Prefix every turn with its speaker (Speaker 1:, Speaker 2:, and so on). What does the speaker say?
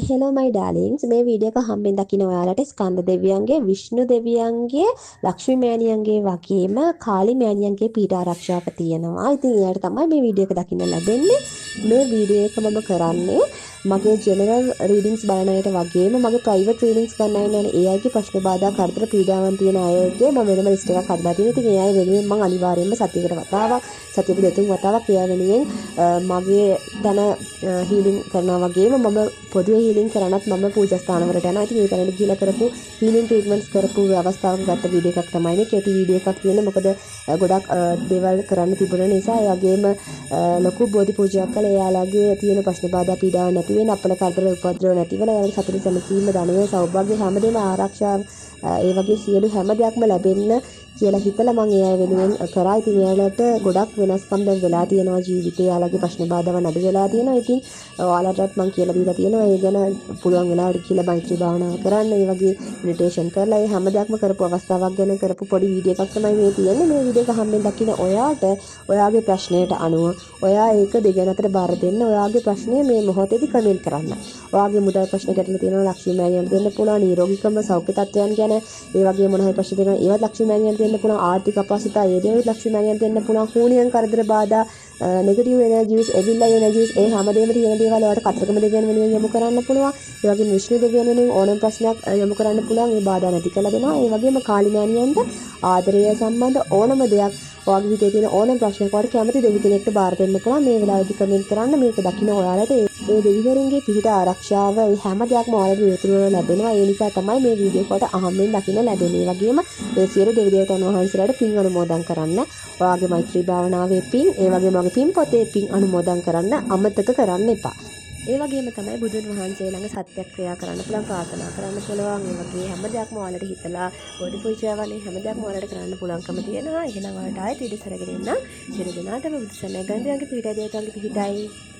Speaker 1: Hello my darlings මේ video එක හම්බෙන් දකින්න ඔයාලට ස්කන්ධ දෙවියන්ගේ විෂ්ණු දෙවියන්ගේ ලක්ෂ්මී මෑණියන්ගේ වගේම කාලි මෑණියන්ගේ පීඨ ආරක්ෂාව තියෙනවා. ඉතින් එයාට තමයි මේ වීඩියෝ එක දකින්න ලැබෙන්නේ. මේ වීඩියෝ එක මම කරන්නේ මගේ ජෙනරල් රීඩින්ග්ස් බලන අයට වගේම මගේ ප්‍රයිවට් රීඩින්ග්ස් ගන්න අය නේද ඒ අයගේ ප්‍රශ්න බාධා කරදර පීඩාවන් තියෙන අයගේ මම වෙනම ලිස්ට් එකක් හදලා තියෙනවා. ඉතින් ඒ අය වෙනුවෙන් මම අනිවාර්යයෙන්ම සතියකට වතාවක් සතියකට දෙතුන් වතාවක් ඒ අය වෙනුවෙන් මගේ තන හීලින් කරනවා වගේම මම පොදුවේ හීලින් කරනත් මම පූජා ස්ථානවලට යනවා. ඉතින් ඒ තැනට ගිහිලා කරපු හීලින් ට්‍රීට්මන්ට්ස් කරපු අවස්ථාවක ගත්ත වීඩියෝ එකක් තමයි මේ කෙටි වීඩියෝ එකක් තියෙන්නේ. මොකද ගොඩක් දේවල් කරන්න තිබුණ නිසා ඒ වගේම ලොකු බෝධි පූජාවක් කළා. එයාලගේ තියෙන ප්‍රශ්න බාධා පීඩාව නැති වෙන අපල කරදර උපද්‍රව නැති වෙන එයාලගේ සතුට සැනසීම ධනය සෞභාග්‍ය හැමදේම ආරක්ෂා ඒ වගේ සියලු හැම දෙයක්ම ලැබෙන්න කියලා හිතලා මම ඒ අය වෙනුවෙන් කරා. ඉතින් එයාලට ගොඩක් වෙනස්කම් දැන් වෙලා තියෙනවා ජීවිතේ. එයාලගේ ප්‍රශ්න බාධාවන් අඩු වෙලා තියෙනවා. ඉතින් ඔයාලටත් මම කියලා දීලා තියෙනවා ඒ ගැන පුළුවන් වෙලාවට කියලා මෛත්‍රී භාවනාව කරන්න. ඒ වගේ මෙඩිටේෂන් කරලා ඒ හැම දෙයක්ම කරපු අවස්ථාවක් ගැන කරපු පොඩි වීඩියෝ එකක් තමයි මේ තියෙන්නේ. මේ වීඩියෝ එක හැමෙන් දකින්න ඔයාට ඔයාගේ ප්‍රශ්නයට අනුව ඔයා ඒක දෙගෙන අතර බාර දෙන්න. ඔයාගේ ප්‍රශ්නය මේ මොහොතේදී කමෙන්ට් කරන්න. ඔයාගේ මුදල් ප්‍රශ්න ගැටලු තියෙනවා ලක්ෂ්මී මෑණියන්ට දෙන්න පුළුවන්. නිරෝගීකම සෞඛ්‍ය තත්ත්වයන් ගැන ඒ වගේ මොන හරි ප්‍රශ්න තියෙනවා ඒවත් ලක්ෂ්මී මෑණියන්ට දෙන්න පුළුවන්. ආර්ථික අපහසුතාව ඒ දේවල් ලක්ෂ්මී මෑණියන්ට දෙන්න පුළුවන්. හුණියන් කරදර බාධා නෙගටිව් එනර්ජිස් එවිල්ලා එනර්ජිස් ඒ හැමදේම තියෙන දේවල් ඔයාලට කතරගම දෙවියන් වෙනුවෙන් යොමු කරන්න පුළුවන්. ඒ වගේම විෂ්ණු දෙවියන් වෙනුවෙන් ඕනම ප්‍රශ්නයක් යොමු කරන්න පුළුවන්. මේ බාධා නැති කරලා දෙනවා. ඒ වගේම කාලි මෑණියන්ට ආදරය සම්බන්ධ ඕනම දෙයක් ඔයාගේ හිතේ තියෙන ඕනම ප්‍රශ්නයක් ඔයාලට කැමති දෙවි කෙනෙක්ට බාර දෙන්න පුළුවන්. මේ වෙලාවේදී කමෙන්ට් කරන්න. මේක දකින්න ඔයාලට ඒ දෙවිවරුන්ගේ පිහිට ආරක්ෂාව ඒ හැම දෙයක්ම ඔයාලට විතරව ලැබෙනවා. ඒ නිසා තමයි මේ වීඩියෝ එකට අහම්බෙන් දකින්න ලැබෙන්නේ. ඒ වගේම මේ සියලු දෙවි දේවතාවුන් වහන්සේලාට පින් අනුමෝදන් කරන්න. ඔයාගේ මෛත්‍රී භාවනාවේ පින් ඒ වගේම ඔයාගේ පින් පොතේ පින් අනුමෝදන් කරන්න අමතක කරන්න එපා. ඒ වගේම තමයි බුදුන් වහන්සේ ළඟ සත්‍යක්‍රියා කරන්න පුළුවන්, ප්‍රාර්ථනා කරන්න පුළුවන්. ඒ වගේ හැම දෙයක්ම ඔයාලට හිතලා බෝධි පූජාවල් හැම දෙයක්ම ඔයාලට කරන්න පුළුවන්කම තියෙනවා. එහෙනම් ඔයාලට ආයෙත් ඊට සරගෙන ඉන්න. සියලු දෙනාටම බුදු සරණයි. ගන්ධයන්ගේ පිහිටයි දේවතාවුන්ගේ පිහිටයි.